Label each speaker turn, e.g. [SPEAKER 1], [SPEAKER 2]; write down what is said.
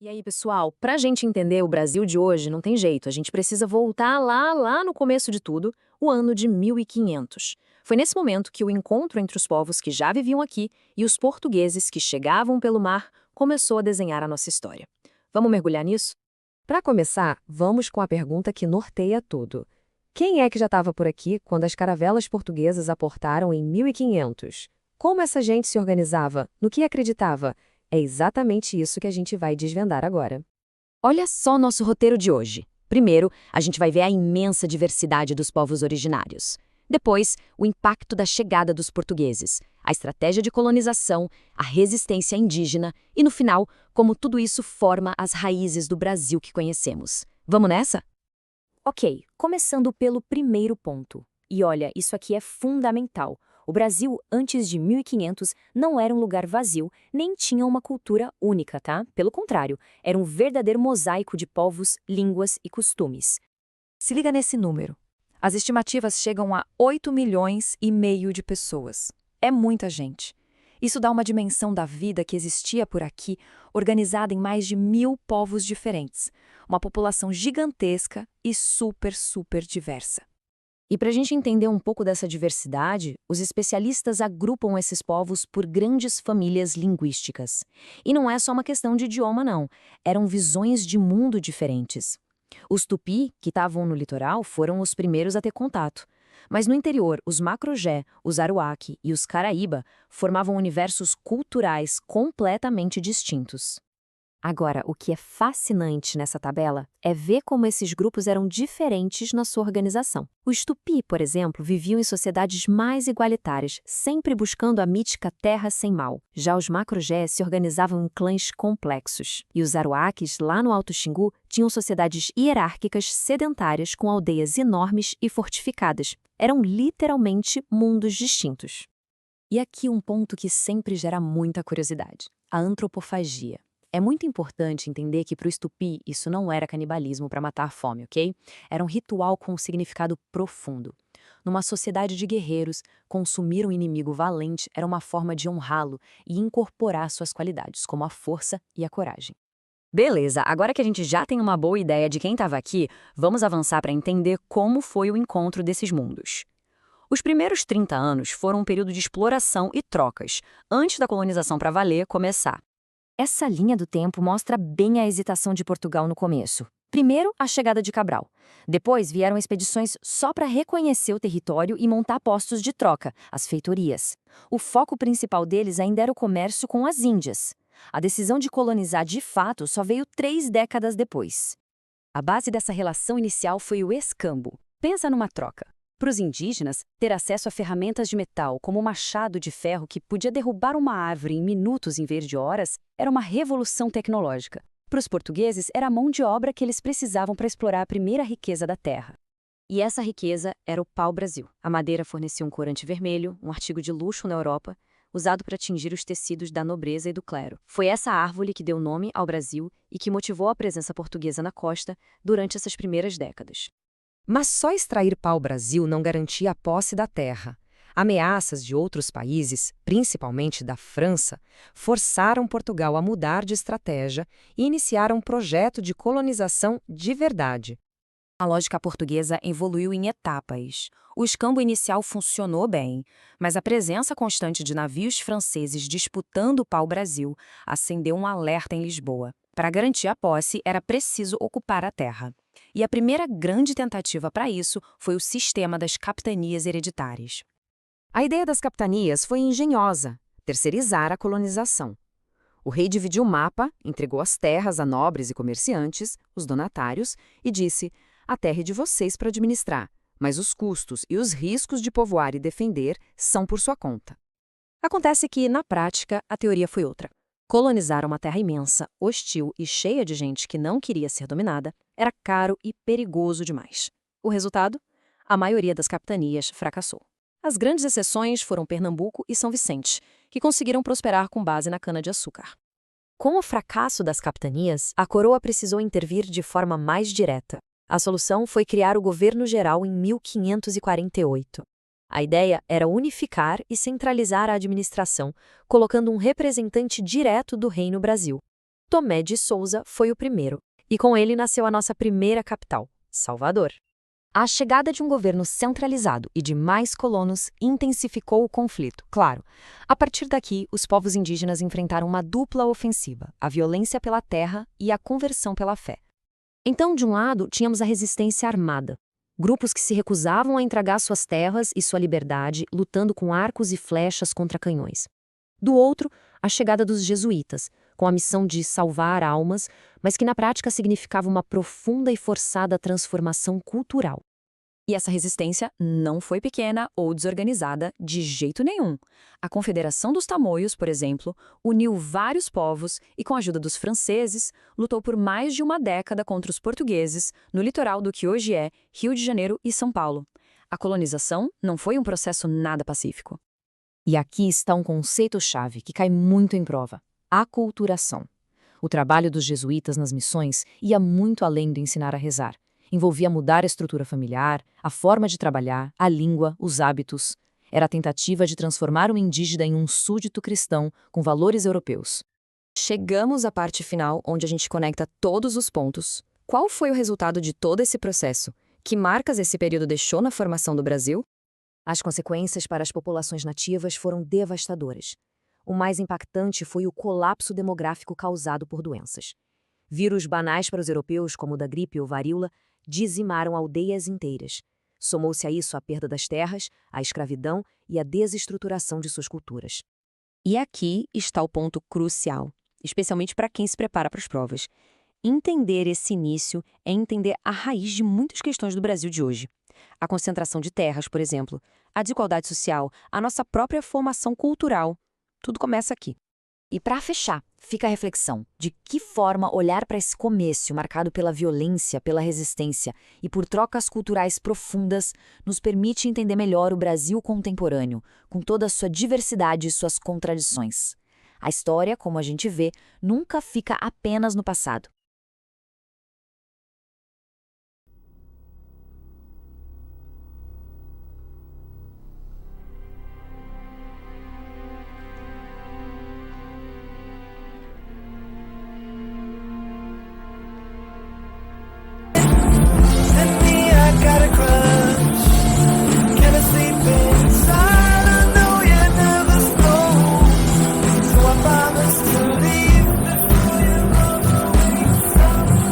[SPEAKER 1] E aí, pessoal, para a gente entender o Brasil de hoje, não tem jeito, a gente precisa voltar lá no começo de tudo, o ano de 1500. Foi nesse momento que o encontro entre os povos que já viviam aqui e os portugueses que chegavam pelo mar começou a desenhar a nossa história. Vamos mergulhar nisso?
[SPEAKER 2] Para começar, vamos com a pergunta que norteia tudo. Quem é que já estava por aqui quando as caravelas portuguesas aportaram em 1500? Como essa gente se organizava? No que acreditava? É exatamente isso que a gente vai desvendar agora.
[SPEAKER 3] Olha só o nosso roteiro de hoje. Primeiro, a gente vai ver a imensa diversidade dos povos originários. Depois, o impacto da chegada dos portugueses, a estratégia de colonização, a resistência indígena e, no final, como tudo isso forma as raízes do Brasil que conhecemos. Vamos nessa?
[SPEAKER 4] Ok, começando pelo primeiro ponto. E olha, isso aqui é fundamental. O Brasil, antes de 1500, não era um lugar vazio, nem tinha uma cultura única, tá? Pelo contrário, era um verdadeiro mosaico de povos, línguas e costumes.
[SPEAKER 5] Se liga nesse número. As estimativas chegam a 8,5 milhões de pessoas. É muita gente. Isso dá uma dimensão da vida que existia por aqui, organizada em mais de 1.000 povos diferentes. Uma população gigantesca e super diversa.
[SPEAKER 1] E para a gente entender um pouco dessa diversidade, os especialistas agrupam esses povos por grandes famílias linguísticas. E não é só uma questão de idioma, não. Eram visões de mundo diferentes. Os Tupi, que estavam no litoral, foram os primeiros a ter contato. Mas no interior, os Macrogé, os Aruaque e os Caraíba formavam universos culturais completamente distintos.
[SPEAKER 4] Agora, o que é fascinante nessa tabela é ver como esses grupos eram diferentes na sua organização. Os Tupi, por exemplo, viviam em sociedades mais igualitárias, sempre buscando a mítica terra sem mal. Já os Macrogé se organizavam em clãs complexos. E os Aruaques, lá no Alto Xingu, tinham sociedades hierárquicas sedentárias com aldeias enormes e fortificadas. Eram literalmente mundos distintos.
[SPEAKER 1] E aqui um ponto que sempre gera muita curiosidade: a antropofagia. É muito importante entender que para os Tupi isso não era canibalismo para matar a fome, ok? Era um ritual com um significado profundo. Numa sociedade de guerreiros, consumir um inimigo valente era uma forma de honrá-lo e incorporar suas qualidades, como a força e a coragem.
[SPEAKER 3] Beleza, agora que a gente já tem uma boa ideia de quem estava aqui, vamos avançar para entender como foi o encontro desses mundos. Os primeiros 30 anos foram um período de exploração e trocas, antes da colonização para valer começar.
[SPEAKER 4] Essa linha do tempo mostra bem a hesitação de Portugal no começo. Primeiro, a chegada de Cabral. Depois vieram expedições só para reconhecer o território e montar postos de troca, as feitorias. O foco principal deles ainda era o comércio com as Índias. A decisão de colonizar de fato só veio 3 décadas depois.
[SPEAKER 3] A base dessa relação inicial foi o escambo. Pensa numa troca. Para os indígenas, ter acesso a ferramentas de metal, como o machado de ferro que podia derrubar uma árvore em minutos em vez de horas, era uma revolução tecnológica. Para os portugueses, era a mão de obra que eles precisavam para explorar a primeira riqueza da terra. E essa riqueza era o pau-brasil. A madeira fornecia um corante vermelho, um artigo de luxo na Europa, usado para tingir os tecidos da nobreza e do clero. Foi essa árvore que deu nome ao Brasil e que motivou a presença portuguesa na costa durante essas primeiras décadas.
[SPEAKER 2] Mas só extrair pau-brasil não garantia a posse da terra. Ameaças de outros países, principalmente da França, forçaram Portugal a mudar de estratégia e iniciar um projeto de colonização de verdade.
[SPEAKER 4] A lógica portuguesa evoluiu em etapas. O escambo inicial funcionou bem, mas a presença constante de navios franceses disputando o pau-brasil acendeu um alerta em Lisboa. Para garantir a posse, era preciso ocupar a terra. E a primeira grande tentativa para isso foi o sistema das capitanias hereditárias.
[SPEAKER 2] A ideia das capitanias foi engenhosa: terceirizar a colonização. O rei dividiu o mapa, entregou as terras a nobres e comerciantes, os donatários, e disse: a terra é de vocês para administrar, mas os custos e os riscos de povoar e defender são por sua conta.
[SPEAKER 1] Acontece que, na prática, a teoria foi outra. Colonizar uma terra imensa, hostil e cheia de gente que não queria ser dominada era caro e perigoso demais. O resultado? A maioria das capitanias fracassou. As grandes exceções foram Pernambuco e São Vicente, que conseguiram prosperar com base na cana-de-açúcar. Com o fracasso das capitanias, a coroa precisou intervir de forma mais direta. A solução foi criar o governo geral em 1548. A ideia era unificar e centralizar a administração, colocando um representante direto do Reino Brasil.
[SPEAKER 4] Tomé de Souza foi o primeiro, e com ele nasceu a nossa primeira capital, Salvador.
[SPEAKER 3] A chegada de um governo centralizado e de mais colonos intensificou o conflito, claro. A partir daqui, os povos indígenas enfrentaram uma dupla ofensiva, a violência pela terra e a conversão pela fé.
[SPEAKER 4] Então, de um lado, tínhamos a resistência armada, grupos que se recusavam a entregar suas terras e sua liberdade, lutando com arcos e flechas contra canhões. Do outro, a chegada dos jesuítas, com a missão de salvar almas, mas que na prática significava uma profunda e forçada transformação cultural.
[SPEAKER 5] E essa resistência não foi pequena ou desorganizada de jeito nenhum. A Confederação dos Tamoios, por exemplo, uniu vários povos e, com a ajuda dos franceses, lutou por mais de uma década contra os portugueses no litoral do que hoje é Rio de Janeiro e São Paulo. A colonização não foi um processo nada pacífico.
[SPEAKER 2] E aqui está um conceito-chave que cai muito em prova: aculturação. O trabalho dos jesuítas nas missões ia muito além do ensinar a rezar. Envolvia mudar a estrutura familiar, a forma de trabalhar, a língua, os hábitos. Era a tentativa de transformar o indígena em um súdito cristão com valores europeus.
[SPEAKER 5] Chegamos à parte final, onde a gente conecta todos os pontos. Qual foi o resultado de todo esse processo? Que marcas esse período deixou na formação do Brasil?
[SPEAKER 1] As consequências para as populações nativas foram devastadoras. O mais impactante foi o colapso demográfico causado por doenças. Vírus banais para os europeus, como o da gripe ou varíola, dizimaram aldeias inteiras. Somou-se a isso a perda das terras, a escravidão e a desestruturação de suas culturas.
[SPEAKER 3] E aqui está o ponto crucial, especialmente para quem se prepara para as provas. Entender esse início é entender a raiz de muitas questões do Brasil de hoje. A concentração de terras, por exemplo, a desigualdade social, a nossa própria formação cultural. Tudo começa aqui.
[SPEAKER 2] E para fechar, fica a reflexão: de que forma olhar para esse começo marcado pela violência, pela resistência e por trocas culturais profundas nos permite entender melhor o Brasil contemporâneo, com toda a sua diversidade e suas contradições. A história, como a gente vê, nunca fica apenas no passado.